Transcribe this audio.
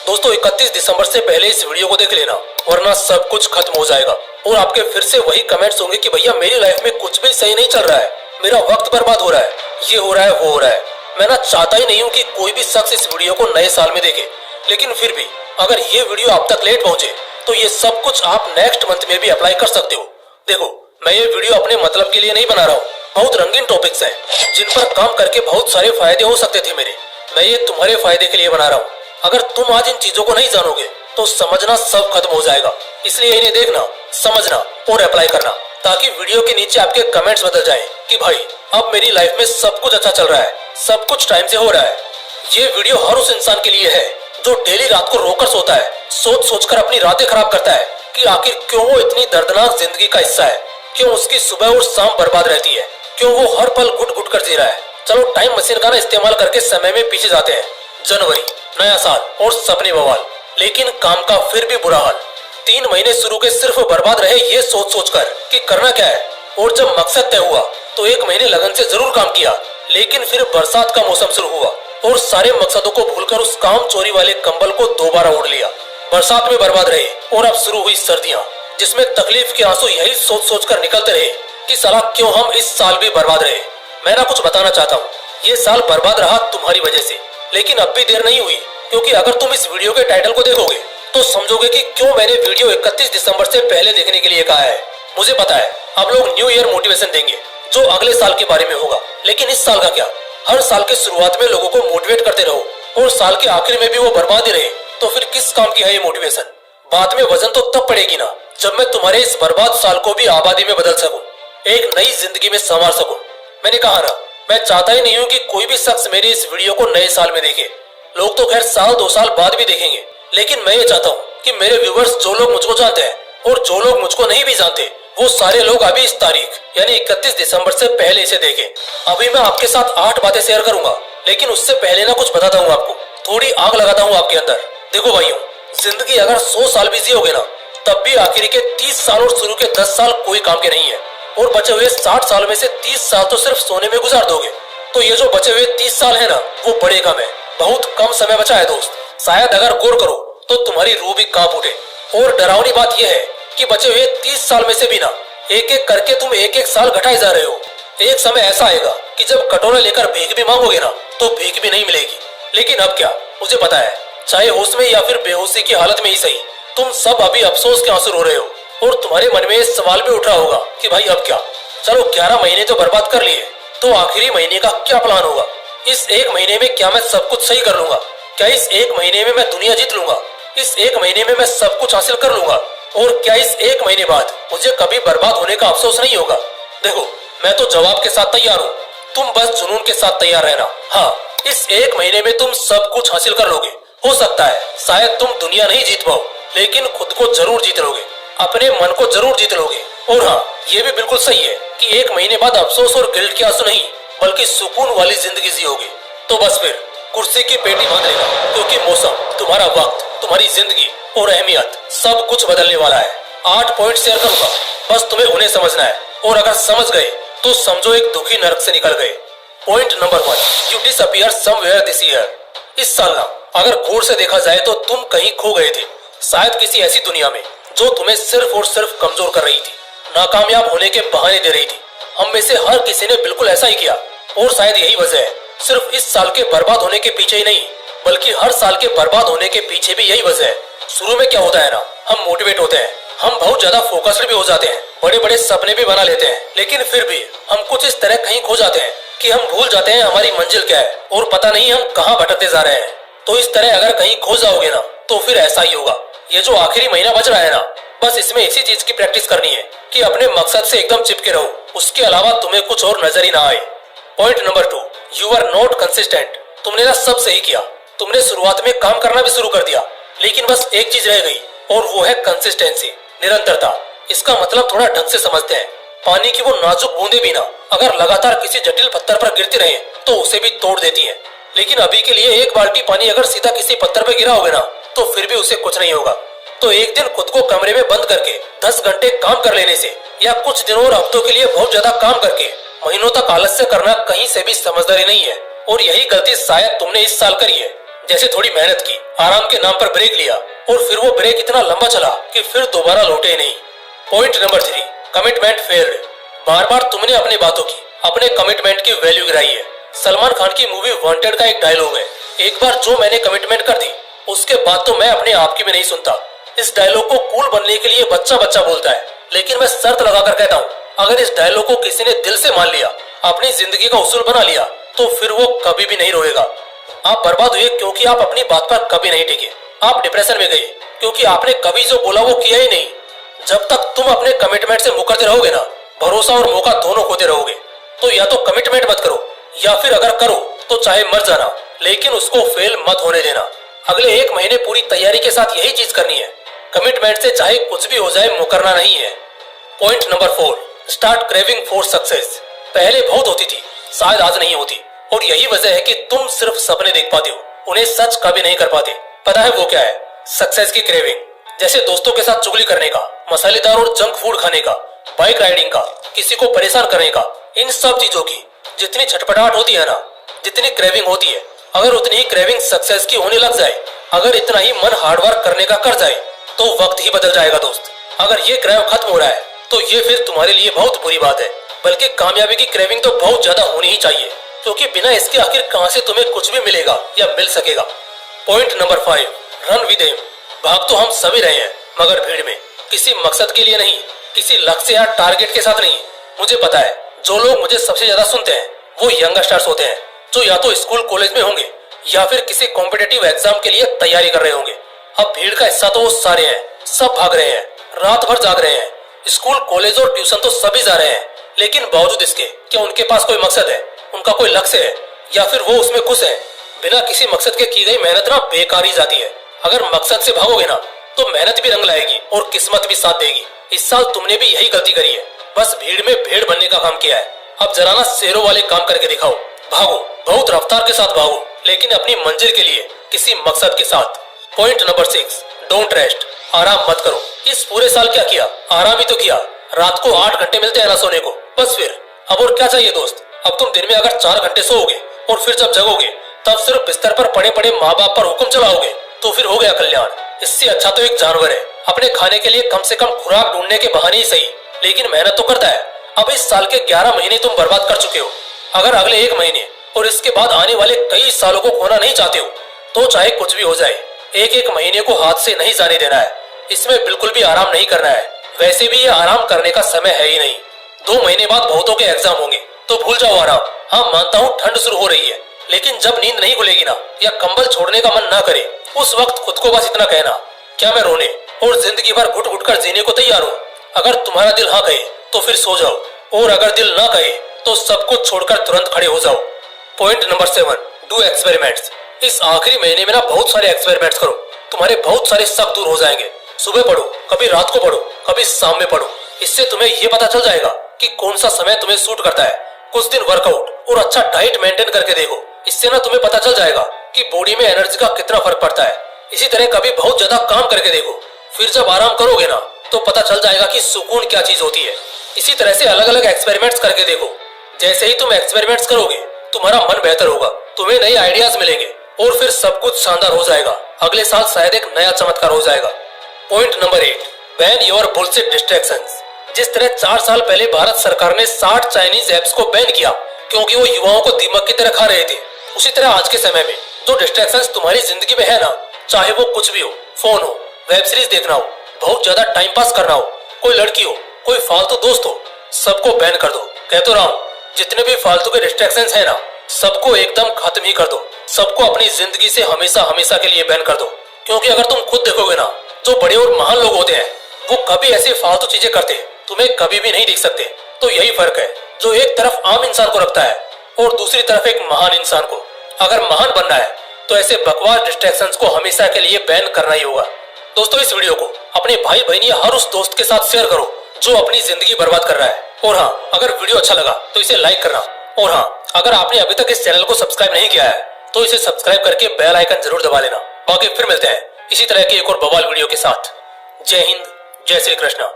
दोस्तों 31 दिसंबर से पहले इस वीडियो को देख लेना, वरना सब कुछ खत्म हो जाएगा और आपके फिर से वही कमेंट्स होंगे कि भैया मेरी लाइफ में कुछ भी सही नहीं चल रहा है, मेरा वक्त बर्बाद हो रहा है, ये हो रहा है वो हो रहा है। मैं ना चाहता ही नहीं हूँ कि कोई भी शख्स इस वीडियो को नए साल में देखे, लेकिन फिर भी अगर ये वीडियो आप तक लेट पहुंचे तो ये सब कुछ आप नेक्स्ट मंथ में भी अप्लाई कर सकते हो। देखो, मैं ये वीडियो अपने मतलब के लिए नहीं बना रहा हूँ, बहुत रंगीन टॉपिक्स हैं जिन पर काम करके बहुत सारे फायदे हो सकते थे मेरे। मैं ये तुम्हारे फायदे के लिए बना रहा हूँ। अगर तुम आज इन चीजों को नहीं जानोगे तो समझना सब खत्म हो जाएगा। इसलिए इन्हें देखना, समझना और अप्लाई करना, ताकि वीडियो के नीचे आपके कमेंट्स बदल जाएं कि भाई अब मेरी लाइफ में सब कुछ अच्छा चल रहा है, सब कुछ टाइम से हो रहा है। ये वीडियो हर उस इंसान के लिए है जो डेली रात को रोकर सोता है, सोच सोचकर अपनी रातें खराब करता है कि आखिर क्यों वो इतनी दर्दनाक जिंदगी का हिस्सा है, क्यों उसकी सुबह और शाम बर्बाद रहती है, क्यों वो हर पल घुट घुट कर जी रहा है। चलो टाइम मशीन का ना इस्तेमाल करके समय में पीछे जाते हैं। जनवरी, नया साल और सपने बवाल, लेकिन काम का फिर भी बुरा हाल। 3 महीने शुरू के सिर्फ बर्बाद रहे ये सोच सोच कर कि करना क्या है, और जब मकसद तय हुआ तो 1 महीने लगन से जरूर काम किया, लेकिन फिर बरसात का मौसम शुरू हुआ और सारे मकसदों को भूलकर उस काम चोरी वाले कंबल को दोबारा ओढ़ लिया। बरसात में बर्बाद रहे और अब शुरू हुई सर्दियां, जिसमें तकलीफ के आंसू यही सोच सोच कर निकलते रहे कि साला क्यों हम इस साल भी बर्बाद रहे। मैं ना कुछ बताना चाहता हूँ, ये साल बर्बाद रहा तुम्हारी वजह से, लेकिन अब भी देर नहीं हुई, क्योंकि अगर तुम इस वीडियो के टाइटल को देखोगे तो समझोगे कि क्यों मैंने वीडियो 31 दिसंबर से पहले देखने के लिए कहा है। मुझे पता है अब लोग न्यू ईयर मोटिवेशन देंगे जो अगले साल के बारे में होगा, लेकिन इस साल का क्या? हर साल के शुरुआत में लोगों को मोटिवेट करते रहो और साल के आखिर में भी वो बर्बाद ही रहे, तो फिर किस काम की है ये मोटिवेशन? बाद में वजन तो तब पड़ेगी ना जब मैं तुम्हारे इस बर्बाद साल को भी आबादी में बदल सकूं, एक नई जिंदगी में संवार सकूं। मैंने कहा ना, मैं चाहता ही नहीं हूँ कि कोई भी शख्स मेरी इस वीडियो को नए साल में देखे। लोग तो खैर साल 2 साल बाद भी देखेंगे, लेकिन मैं ये चाहता हूँ कि मेरे व्यूवर्स जो लोग मुझको जानते हैं और जो लोग मुझको नहीं भी जानते, वो सारे लोग अभी इस तारीख यानी 31 दिसंबर से पहले इसे देखें। अभी मैं आपके साथ 8 बातें शेयर करूंगा, लेकिन उससे पहले ना कुछ बताता हूँ आपको, थोड़ी आग लगाता हूँ आपके अंदर। देखो भाइयों, जिंदगी अगर 100 साल भी जियोगे ना, तब भी आखिरी के 30 साल और शुरू के 10 साल कोई काम के नहीं है, और बचे हुए 60 साल में से 30 साल तो सिर्फ सोने में गुजार दोगे। तो ये जो बचे हुए 30 साल है ना, वो बड़े कम है, बहुत कम समय बचा है दोस्त। शायद अगर गौर करो तो तुम्हारी रूह भी कांप उठे। और डरावनी बात यह है कि बचे हुए 30 साल में से भी ना एक एक करके तुम एक एक साल घटाए जा रहे हो। एक समय ऐसा आएगा कि जब कटोरा लेकर भीख भी मांगोगे ना, तो भीख भी नहीं मिलेगी। लेकिन अब क्या, मुझे पता है, चाहे होश में या फिर बेहोशी की हालत में ही सही, तुम सब अभी अफसोस के आंसू रो रहे हो, और तुम्हारे मन में इस सवाल भी उठ रहा होगा कि भाई अब क्या? चलो 11 महीने तो बर्बाद कर लिए, तो आखिरी महीने का क्या प्लान होगा? इस 1 महीने में क्या मैं सब कुछ सही कर लूंगा? क्या इस 1 महीने में मैं दुनिया जीत लूंगा? इस 1 महीने में मैं सब कुछ हासिल कर लूंगा? और क्या इस 1 महीने बाद मुझे कभी बर्बाद होने का अफसोस नहीं होगा? देखो, मैं तो जवाब के साथ तैयार हूँ, तुम बस जुनून के साथ तैयार रहना। हाँ, इस 1 महीने में तुम सब कुछ हासिल कर लोगे। हो सकता है शायद तुम दुनिया नहीं जीत पाओ, लेकिन खुद को जरूर जीत लोगे, अपने मन को जरूर जीत लोगे। और हाँ, ये भी बिल्कुल सही है कि 1 महीने बाद अफसोस और गिल्ट के आंसू नहीं, बल्कि सुकून वाली जिंदगी जियोगे। तो बस फिर कुर्सी की पेटी बांध लेना, क्योंकि मौसम, तुम्हारा वक्त, तुम्हारी जिंदगी और अहमियत सब कुछ बदलने वाला है। 8 पॉइंट शेयर करूंगा, बस तुम्हें उन्हें समझना है, और अगर समझ गए तो समझो एक दुखी नरक से निकल गए। Point number 1, you disappear somewhere this year. इस साल ना अगर गौर से देखा जाए तो तुम कहीं खो गए थे, शायद किसी ऐसी दुनिया में जो तुम्हें सिर्फ और सिर्फ कमजोर कर रही थी, नाकामयाब होने के बहाने दे रही थी। हम में से हर किसी ने बिल्कुल ऐसा ही किया, और शायद यही वजह है, सिर्फ इस साल के बर्बाद होने के पीछे ही नहीं, बल्कि हर साल के बर्बाद होने के पीछे भी यही वजह है। शुरू में क्या होता है ना, हम मोटिवेट होते हैं, हम बहुत ज्यादा फोकस्ड भी हो जाते हैं, बड़े बड़े सपने भी बना लेते हैं, लेकिन फिर भी हम कुछ इस तरह कहीं खो जाते हैं कि हम भूल जाते हैं हमारी मंजिल क्या है, और पता नहीं हम कहाँ भटकते जा रहे हैं। तो इस तरह अगर कहीं खो जाओगे ना, तो फिर ऐसा ही होगा। ये जो आखिरी महीना बच रहा है ना, बस इसमें इसी चीज की प्रैक्टिस करनी है कि अपने मकसद से एकदम चिपके रहो, उसके अलावा तुम्हें कुछ और नजर ही ना आए। Point number 2, you are not consistent. तुमने ना सब सही किया, तुमने शुरुआत में काम करना भी शुरू कर दिया, लेकिन बस एक चीज रह गई, और वो है कंसिस्टेंसी, निरंतरता। इसका मतलब थोड़ा ढंग से समझते हैं। पानी की वो नाजुक बूंदे भी ना अगर लगातार किसी जटिल पत्थर पर गिरती रहे तो उसे भी तोड़ देती है, लेकिन अभी के लिए 1 बाल्टी पानी अगर सीधा किसी पत्थर पर गिरा होगा ना, तो फिर भी उसे कुछ नहीं होगा। तो एक दिन खुद को कमरे में बंद करके 10 घंटे काम कर लेने से, या कुछ दिनों और हफ्तों के लिए बहुत ज्यादा काम करके महीनों तक आलस्य करना कहीं से भी समझदारी नहीं है। और यही गलती शायद तुमने इस साल करी है। जैसे थोड़ी मेहनत की, आराम के नाम पर ब्रेक लिया और फिर वो ब्रेक इतना लंबा चला कि फिर दोबारा लौटे नहीं। Point number 3, commitment failed. बार बार तुमने अपनी बातों की, अपने कमिटमेंट की वैल्यू गिराई है। सलमान खान की मूवी वांटेड का एक डायलॉग है, एक बार जो मैंने कमिटमेंट कर दी उसके बाद तो मैं अपने आप की भी नहीं सुनता। इस डायलॉग को कूल बनने के लिए बच्चा बच्चा बोलता है, लेकिन मैं शर्त लगाकर कहता हूँ, अगर इस डायलॉग को किसी ने दिल से मान लिया, अपनी जिंदगी का उसूल बना लिया, तो फिर वो कभी भी नहीं रोएगा। आप बर्बाद हुए क्योंकि आप अपनी बात पर कभी नहीं टिके। आप डिप्रेशन में गए क्योंकि आपने कभी जो बोला वो किया ही नहीं। जब तक तुम अपने कमिटमेंट से मुकरते रहोगे ना, भरोसा और मौका दोनों खोते रहोगे। तो या तो कमिटमेंट मत करो, या फिर अगर करो तो चाहे मर जाना, लेकिन उसको फेल मत होने देना। अगले 1 महीने पूरी तैयारी के साथ यही चीज करनी है। कमिटमेंट से चाहे कुछ भी हो जाए, मुकरना नहीं है। Point number 4, start craving for success. पहले बहुत होती थी, शायद आज नहीं होती, और यही वजह है कि तुम सिर्फ सपने देख पाते हो, उन्हें सच कभी नहीं कर पाते। पता है वो क्या है? सक्सेस की क्रेविंग। जैसे दोस्तों के साथ चुगली करने का, मसालेदार और जंक फूड खाने का, बाइक राइडिंग का, किसी को परेशान करने का, इन सब चीजों की जितनी छटपटाहट होती है ना, जितनी क्रेविंग होती है, अगर उतनी ही क्रेविंग सक्सेस की होने लग जाए, अगर इतना ही मन हार्डवर्क करने का कर जाए, तो वक्त ही बदल जाएगा दोस्त। अगर ये क्रेव खत्म हो रहा है तो ये फिर तुम्हारे लिए बहुत बुरी बात है। बल्कि कामयाबी की क्रेविंग तो बहुत ज्यादा होनी ही चाहिए, क्योंकि बिना इसके आखिर कहां से तुम्हें कुछ भी मिलेगा या मिल सकेगा। Point number 5, run with M. भाग तो हम सभी रहे हैं, मगर भीड़ में, किसी मकसद के लिए नहीं, किसी लक्ष्य या टारगेट के साथ नहीं। मुझे पता है जो लोग मुझे सबसे ज्यादा सुनते हैं वो यंगस्टर्स होते हैं, जो या तो स्कूल कॉलेज में होंगे या फिर किसी कॉम्पिटिटिव एग्जाम के लिए तैयारी कर रहे होंगे। अब भीड़ का हिस्सा तो वो सारे हैं, सब भाग रहे हैं, रात भर जाग रहे हैं, स्कूल कॉलेज और ट्यूशन तो सभी जा रहे हैं, लेकिन बावजूद इसके क्या उनके पास कोई मकसद है, उनका कोई लक्ष्य है, या फिर वो उसमें खुश है? बिना किसी मकसद के की गई मेहनत ना बेकार ही जाती है। अगर मकसद से भागोगे ना तो मेहनत भी रंग लाएगी और किस्मत भी साथ देगी। इस साल तुमने भी यही गलती करी है, बस भीड़ में भेड़ बनने का काम किया है। अब जरा ना शेरों वाले काम करके दिखाओ। भागो, बहुत रफ्तार के साथ भागो, लेकिन अपनी मंजिल के लिए, किसी मकसद के साथ। Point number 6, don't rest. आराम मत करो। इस पूरे साल क्या किया? आराम ही तो किया। रात को 8 घंटे मिलते हैं ना सोने को, बस फिर अब और क्या चाहिए दोस्त? अब तुम दिन में अगर 4 घंटे सोओगे और फिर जब जगोगे तब सिर्फ बिस्तर पर पड़े पड़े माँ बाप पर हुक्म चलाओगे, तो फिर हो गया कल्याण। इससे अच्छा तो एक जानवर है, अपने खाने के लिए कम से कम खुराक ढूंढने के बहाने ही सही, लेकिन मेहनत तो करता है। अब इस साल के 11 महीने तुम बर्बाद कर चुके हो। अगर अगले 1 महीने और इसके बाद आने वाले कई सालों को खोना नहीं चाहते हो, तो चाहे कुछ भी हो जाए, एक महीने को हाथ से नहीं जाने देना है। इसमें बिल्कुल भी आराम नहीं करना है। वैसे भी ये आराम करने का समय है ही नहीं। 2 महीने बाद बहुतों के एग्जाम होंगे, तो भूल जाओ आराम। हाँ, मानता हूँ ठंड शुरू हो रही है, लेकिन जब नींद नहीं खुलेगी ना, या कंबल छोड़ने का मन ना करे, उस वक्त खुद को बस इतना कहना, क्या मैं रोने और जिंदगी भर घुट घुट कर जीने को तैयार हूँ? अगर तुम्हारा दिल हाँ कहे तो फिर सो जाओ, और अगर दिल ना कहे तो सब कुछ छोड़कर तुरंत खड़े हो जाओ। Point number 7, do experiments. इस आखिरी महीने में ना बहुत सारे एक्सपेरिमेंट्स करो, तुम्हारे बहुत सारे शक दूर हो जाएंगे। सुबह पढ़ो, कभी रात को पढ़ो, कभी शाम में पढ़ो। इससे तुम्हें ये पता चल जाएगा कि कौन सा समय तुम्हें सूट करता है। कुछ दिन वर्कआउट और अच्छा डाइट मेंटेन करके देखो, इससे ना तुम्हें पता चल जाएगा कि बॉडी में एनर्जी का कितना फर्क पड़ता है। इसी तरह कभी बहुत ज्यादा काम करके देखो, फिर जब आराम करोगे ना तो पता चल जाएगा कि सुकून क्या चीज होती है। इसी तरह से अलग अलग एक्सपेरिमेंट्स करके देखो। जैसे ही तुम एक्सपेरिमेंट्स करोगे, तुम्हारा मन बेहतर होगा, तुम्हें नए आइडियाज मिलेंगे, और फिर सब कुछ शानदार हो जाएगा। अगले साल शायद एक नया चमत्कार हो जाएगा। Point number 8, ban your bullshit distractions. जिस तरह 4 साल पहले भारत सरकार ने 60 चाइनीज ऐप्स को बैन किया क्योंकि वो युवाओं को दीमक की तरह खा रहे थे, उसी तरह आज के समय में जो डिस्ट्रैक्शंस तुम्हारी जिंदगी में है ना, चाहे वो कुछ भी हो, फोन हो, वेब सीरीज देखना हो, बहुत ज्यादा टाइम पास करना हो, कोई लड़की हो, कोई फालतू दोस्त हो, सबको बैन कर दो। कह तो रहा हूँ, जितने भी फालतू के डिस्ट्रैक्शंस है ना, सबको एकदम खत्म ही कर दो। सबको अपनी जिंदगी से हमेशा हमेशा के लिए बैन कर दो। क्योंकि अगर तुम खुद देखोगे ना, जो बड़े और महान लोग होते हैं वो कभी ऐसे फालतू चीजें करते तुम्हें कभी भी नहीं दिख सकते। तो यही फर्क है जो एक तरफ आम इंसान को रखता है और दूसरी तरफ एक महान इंसान को। अगर महान बनना है तो ऐसे बकवास डिस्ट्रैक्शंस को हमेशा के लिए बैन करना ही होगा। दोस्तों, इस वीडियो को अपने भाई बहन या हर उस दोस्त के साथ शेयर करो जो अपनी जिंदगी बर्बाद कर रहा है। और हाँ, अगर वीडियो अच्छा लगा तो इसे लाइक करना। और हाँ, अगर आपने अभी तक इस चैनल को सब्सक्राइब नहीं किया है तो इसे सब्सक्राइब करके बेल आइकन जरूर दबा लेना। बाकी फिर मिलते हैं इसी तरह की एक और बवाल वीडियो के साथ। जय हिंद, जय श्री कृष्णा।